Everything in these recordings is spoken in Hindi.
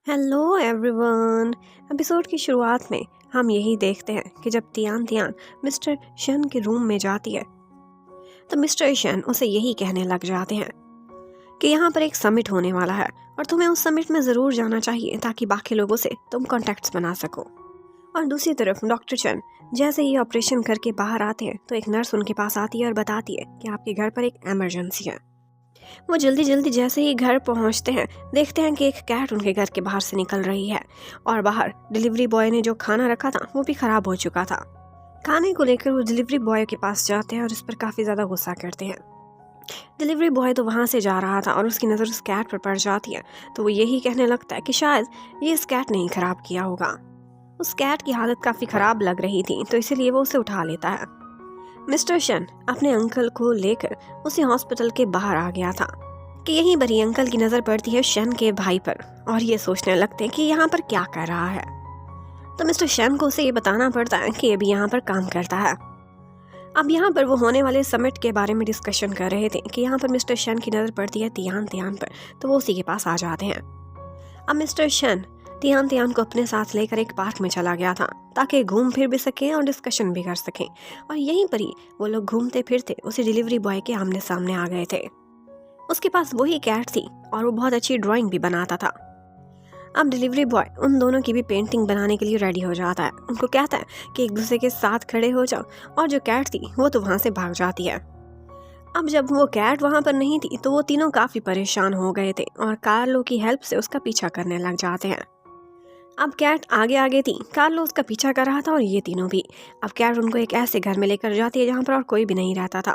Hello everyone. एपिसोड की शुरुआत में हम यही देखते हैं कि जब तियान तियान मिस्टर शन के रूम में जाती है तो मिस्टर शन उसे यही कहने लग जाते हैं कि यहाँ पर एक समिट होने वाला है और तुम्हें उस समिट में ज़रूर जाना चाहिए ताकि बाकी लोगों से तुम कॉन्टैक्ट्स बना सको। और दूसरी तरफ डॉक्टर शन जैसे ही ऑपरेशन करके बाहर आते हैं तो एक नर्स उनके पास आती है और बताती है कि आपके घर पर एक एमरजेंसी है। वो जल्दी जल्दी जैसे ही घर पहुंचते हैं देखते हैं कि एक कैट उनके घर के बाहर से निकल रही है और बाहर डिलीवरी बॉय ने जो खाना रखा था वो भी खराब हो चुका था। खाने को लेकर वो डिलीवरी बॉय के पास जाते हैं और इस पर काफ़ी ज़्यादा गुस्सा करते हैं। डिलीवरी बॉय तो वहाँ से जा रहा था और उसकी नज़र उस कैट पर पड़ जाती है तो वो यही कहने लगता है कि शायद ये इस कैट ने ही खराब किया होगा। उस कैट की हालत काफ़ी ख़राब लग रही थी तो इसीलिए वो उसे उठा लेता है। मिस्टर शन अपने अंकल को लेकर उसी हॉस्पिटल के बाहर आ गया था कि यहीं पर ही अंकल की नज़र पड़ती है शन के भाई पर और ये सोचने लगते हैं कि यहाँ पर क्या कर रहा है। तो मिस्टर शन को उसे ये बताना पड़ता है कि ये भी यहाँ पर काम करता है। अब यहाँ पर वो होने वाले समिट के बारे में डिस्कशन कर रहे थे कि यहाँ पर मिस्टर शन की नज़र पड़ती है तियान तियान पर, तो वो उसी के पास आ जाते हैं। अब मिस्टर शन तियान तियान को अपने साथ लेकर एक पार्क में चला गया था ताकि घूम फिर भी सकें और डिस्कशन भी कर सकें। और यहीं पर ही वो लोग घूमते फिरते उसी डिलीवरी बॉय के आमने सामने आ गए थे। उसके पास वही कैट थी और वो बहुत अच्छी ड्राइंग भी बनाता था। अब डिलीवरी बॉय उन दोनों की भी पेंटिंग बनाने के लिए रेडी हो जाता है। उनको कहता है कि एक दूसरे के साथ खड़े हो जाओ और जो कैट थी वो तो वहाँ से भाग जाती है। अब जब वो कैट वहाँ पर नहीं थी तो वो तीनों काफ़ी परेशान हो गए थे और कार्लो की हेल्प से उसका पीछा करने लग जाते हैं। अब कैट आगे आगे थी, कार्लो उसका पीछा कर रहा था और ये तीनों भी। अब कैट उनको एक ऐसे घर में लेकर जाती है जहाँ पर और कोई भी नहीं रहता था।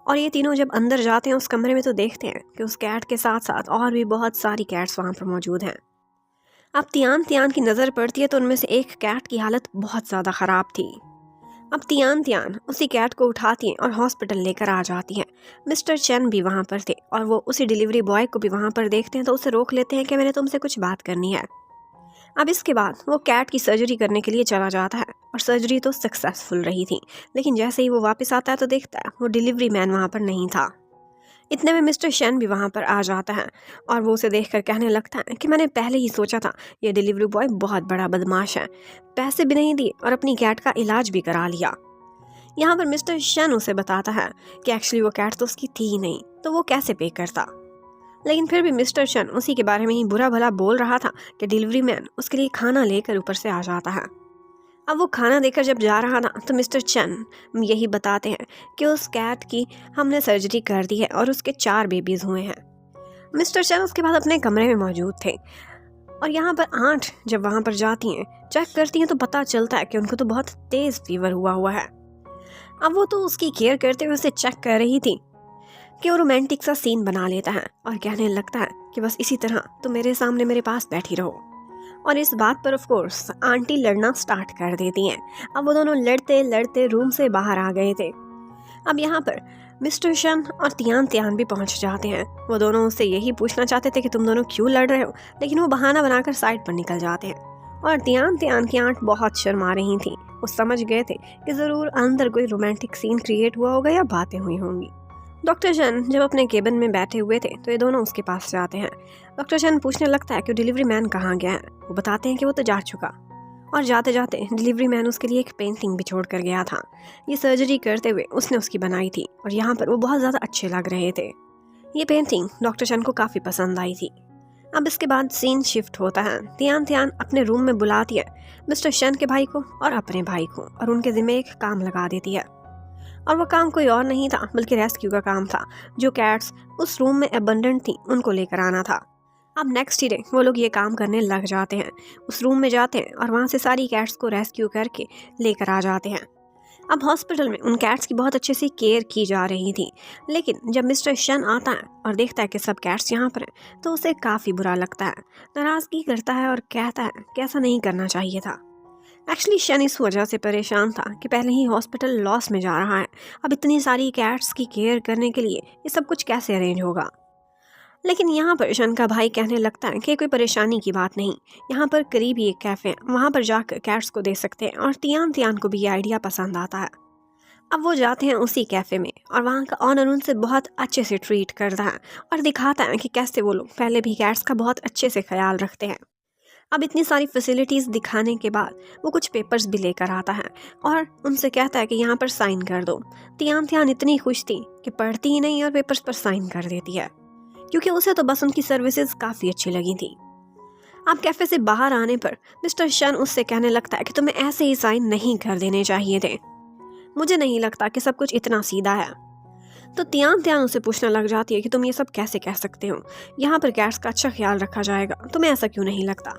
और ये तीनों जब अंदर जाते हैं उस कमरे में तो देखते हैं कि उस कैट के साथ साथ और भी बहुत सारी कैट्स वहाँ पर मौजूद हैं। अब तियान तियान की नज़र पड़ती है तो उनमें से एक कैट की हालत बहुत ज़्यादा ख़राब थी। अब तियान तियान उसी कैट को उठाती हैं और हॉस्पिटल लेकर आ जाती हैं। मिस्टर चैन भी वहाँ पर थे और वो उसी डिलीवरी बॉय को भी वहाँ पर देखते हैं तो उसे रोक लेते हैं कि मैंने तुमसे कुछ बात करनी है। अब इसके बाद वो कैट की सर्जरी करने के लिए चला जाता है और सर्जरी तो सक्सेसफुल रही थी, लेकिन जैसे ही वो वापस आता है तो देखता है वो डिलीवरी मैन वहाँ पर नहीं था। इतने में मिस्टर शेन भी वहाँ पर आ जाता है और वो उसे देखकर कहने लगता है कि मैंने पहले ही सोचा था ये डिलीवरी बॉय बहुत बड़ा बदमाश है, पैसे भी नहीं दिए और अपनी कैट का इलाज भी करा लिया। यहाँ पर मिस्टर शेन उसे बताता है कि एक्चुअली वो कैट तो उसकी थी ही नहीं, तो वो कैसे पे करता। लेकिन फिर भी मिस्टर शन उसी के बारे में ही बुरा भला बोल रहा था कि डिलीवरी मैन उसके लिए खाना लेकर ऊपर से आ जाता है। अब वो खाना देकर जब जा रहा था तो मिस्टर चन यही बताते हैं कि उस कैट की हमने सर्जरी कर दी है और उसके 4 बेबीज हुए हैं। मिस्टर चन उसके बाद अपने कमरे में मौजूद थे और यहाँ पर आंट जब वहाँ पर जाती हैं चेक करती हैं तो पता चलता है कि उनको तो बहुत तेज़ फीवर हुआ है। अब वो तो उसकी केयर करते हुए उसे चेक कर रही थी कि वो रोमांटिक सा सीन बना लेता है और कहने लगता है कि बस इसी तरह तो मेरे सामने मेरे पास बैठी रहो। और इस बात पर ऑफ कोर्स आंटी लड़ना स्टार्ट कर देती हैं। अब वो दोनों लड़ते लड़ते रूम से बाहर आ गए थे। अब यहाँ पर मिस्टर शन और तियान तियान भी पहुंच जाते हैं। वो दोनों उससे यही पूछना चाहते थे कि तुम दोनों क्यों लड़ रहे हो, लेकिन वो बहाना बनाकर साइड पर निकल जाते हैं। और तियान तियान की आंट बहुत शर्मा रही थी। वो समझ गए थे कि ज़रूर अंदर कोई रोमांटिक सीन क्रिएट हुआ होगा या बातें हुई होंगी। डॉक्टर शन जब अपने केबिन में बैठे हुए थे तो ये दोनों उसके पास जाते हैं। डॉक्टर शन पूछने लगता है कि डिलीवरी मैन कहाँ गया है। वो बताते हैं कि वो तो जा चुका और जाते जाते डिलीवरी मैन उसके लिए एक पेंटिंग भी छोड़ कर गया था। ये सर्जरी करते हुए उसने उसकी बनाई थी और यहाँ पर वो बहुत ज़्यादा अच्छे लग रहे थे। ये पेंटिंग डॉक्टर शन को काफ़ी पसंद आई थी। अब इसके बाद सीन शिफ्ट होता है। तियान तियान अपने रूम में बुलाती है मिस्टर शन के भाई को और अपने भाई को और उनके ज़िम्मे एक काम लगा देती है। और वो काम कोई और नहीं था बल्कि रेस्क्यू का काम था। जो कैट्स उस रूम में एबंडेंट थी उनको लेकर आना था। अब नेक्स्ट डे वो लोग ये काम करने लग जाते हैं। उस रूम में जाते हैं और वहाँ से सारी कैट्स को रेस्क्यू करके लेकर आ जाते हैं। अब हॉस्पिटल में उन कैट्स की बहुत अच्छे से केयर की जा रही थी, लेकिन जब मिस्टर शन आता है और देखता है कि सब कैट्स यहाँ पर हैं तो उसे काफ़ी बुरा लगता है, नाराज़गी करता है और कहता है कि ऐसा नहीं करना चाहिए था। एक्चुअली शन इस वजह से परेशान था कि पहले ही हॉस्पिटल लॉस में जा रहा है। अब इतनी सारी कैट्स की केयर करने के लिए ये सब कुछ कैसे अरेंज होगा। लेकिन यहाँ पर शन का भाई कहने लगता है कि कोई परेशानी की बात नहीं, यहाँ पर करीब ही एक कैफ़े है, वहाँ पर जाकर कैट्स को दे सकते हैं। और तियान तियान को भी ये आइडिया पसंद आता है। अब वो जाते हैं उसी कैफ़े में और वहाँ का ऑनर उनसे बहुत अच्छे से ट्रीट करता है और दिखाता है कि कैसे वो लोग पहले भी कैट्स का बहुत अच्छे से ख्याल रखते हैं। अब इतनी सारी फैसिलिटीज़ दिखाने के बाद वो कुछ पेपर्स भी लेकर आता है और उनसे कहता है कि यहाँ पर साइन कर दो। तियान तियान इतनी खुश थी कि पढ़ती ही नहीं और पेपर्स पर साइन कर देती है, क्योंकि उसे तो बस उनकी सर्विसेज काफ़ी अच्छी लगी थी। अब कैफ़े से बाहर आने पर मिस्टर शन उससे कहने लगता है कि तुम्हें ऐसे ही साइन नहीं कर देने चाहिए थे, मुझे नहीं लगता कि सब कुछ इतना सीधा है। तो तियान तियान उसे पूछने लग जाती है कि तुम ये सब कैसे कह सकते हो, यहाँ पर कैट्स का अच्छा ख्याल रखा जाएगा, तुम्हें ऐसा क्यों नहीं लगता।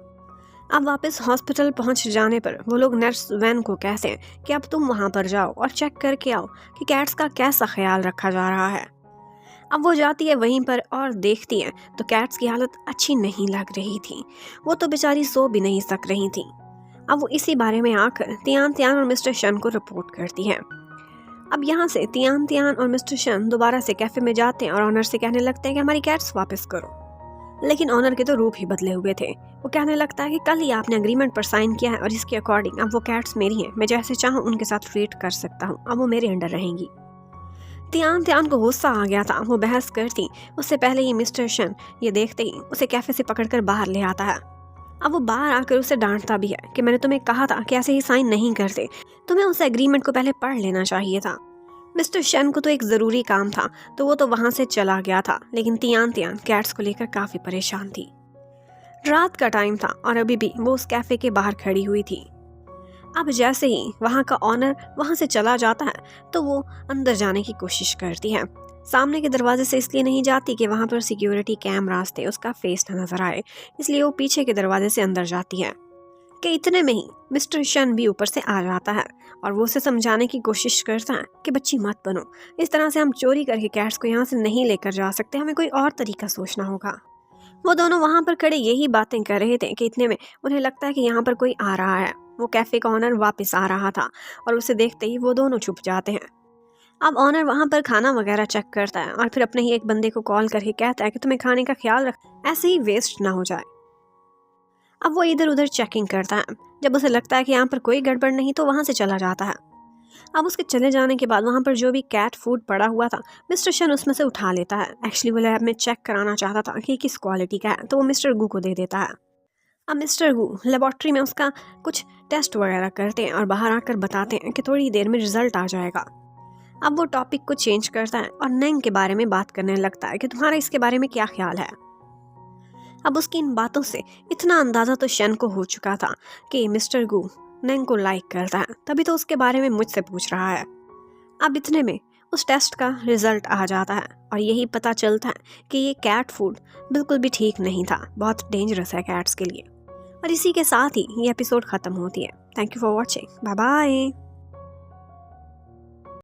अब वापस हॉस्पिटल पहुंच जाने पर वो लोग नर्स वैन को कहते हैं कि अब तुम वहां पर जाओ और चेक करके आओ कि कैट्स का कैसा ख्याल रखा जा रहा है। अब वो जाती है वहीं पर और देखती है तो कैट्स की हालत अच्छी नहीं लग रही थी, वो तो बेचारी सो भी नहीं सक रही थी। अब वो इसी बारे में आकर तियान तियान और मिस्टर शन को रिपोर्ट करती है। अब यहाँ से तियान तियान और मिस्टर शन दोबारा से कैफे में जाते हैं और ऑनर से कहने लगते हैं कि हमारी कैट्स वापस करो। लेकिन ऑनर के तो रूप ही बदले हुए थे। वो कहने लगता है कि कल ही आपने एग्रीमेंट पर साइन किया है और इसके अकॉर्डिंग अब वो कैट्स मेरी हैं, मैं जैसे चाहूँ उनके साथ ट्रीट कर सकता हूँ, अब वो मेरे अंडर रहेंगी। तियान तियान को गुस्सा आ गया था, वो बहस करती उससे पहले ही मिस्टर शन ये देखते ही उसे कैफे से पकड़कर बाहर ले आता है। अब वो बाहर आकर उसे डांटता भी है कि मैंने तुम्हें कहा था कि ऐसे ही साइन नहीं करते, तुम्हें उस एग्रीमेंट को पहले पढ़ लेना चाहिए था। मिस्टर शन को तो एक ज़रूरी काम था तो वो तो वहाँ से चला गया था, लेकिन तियान तियान कैट्स को लेकर काफ़ी परेशान थी। रात का टाइम था और अभी भी वो उस कैफ़े के बाहर खड़ी हुई थी। अब जैसे ही वहाँ का ऑनर वहाँ से चला जाता है तो वो अंदर जाने की कोशिश करती है। सामने के दरवाजे से इसलिए नहीं जाती कि वहाँ पर सिक्योरिटी कैमरास थे, उसका फेस न नजर आए, इसलिए वो पीछे के दरवाजे से अंदर जाती है कि इतने में ही मिस्टर शन भी ऊपर से आ जाता है और वो उसे समझाने की कोशिश करता है कि बच्ची मत बनो, इस तरह से हम चोरी करके कैट्स को यहाँ से नहीं लेकर जा सकते, हमें कोई और तरीका सोचना होगा। वो दोनों वहाँ पर खड़े यही बातें कर रहे थे कि इतने में उन्हें लगता है कि यहाँ पर कोई आ रहा है। वो कैफ़े का ऑनर वापस आ रहा था और उसे देखते ही वो दोनों छुप जाते हैं। अब ऑनर वहाँ पर खाना वगैरह चेक करता है और फिर अपने ही एक बंदे को कॉल करके कहता है कि तुम्हें खाने का ख्याल रख, ऐसे ही वेस्ट ना हो जाए। अब वो इधर उधर चेकिंग करता है, जब उसे लगता है कि यहाँ पर कोई गड़बड़ नहीं तो वहाँ से चला जाता है। अब उसके चले जाने के बाद वहाँ पर जो भी कैट फूड पड़ा हुआ था मिस्टर शन उसमें से उठा लेता है। एक्चुअली वो लैब में चेक कराना चाहता था कि किस क्वालिटी का है, तो वो मिस्टर गू को दे देता है। अब मिस्टर गू लेबॉर्ट्री में उसका कुछ टेस्ट वगैरह करते हैं और बाहर आकर बताते हैं कि थोड़ी देर में रिजल्ट आ जाएगा। अब वो टॉपिक को चेंज करता है और नेंग के बारे में बात करने लगता है कि तुम्हारा इसके बारे में क्या ख्याल है। अब उसकी इन बातों से इतना अंदाज़ा तो शन को हो चुका था कि मिस्टर गू नेंग को लाइक करता है, तभी तो उसके बारे में मुझसे पूछ रहा है। अब इतने में उस टेस्ट का रिजल्ट आ जाता है और यही पता चलता है कि ये कैट फूड बिल्कुल भी ठीक नहीं था, बहुत डेंजरस है कैट्स के लिए। और इसी के साथ ही ये एपिसोड ख़त्म होती है। Thank you for watching, bye bye.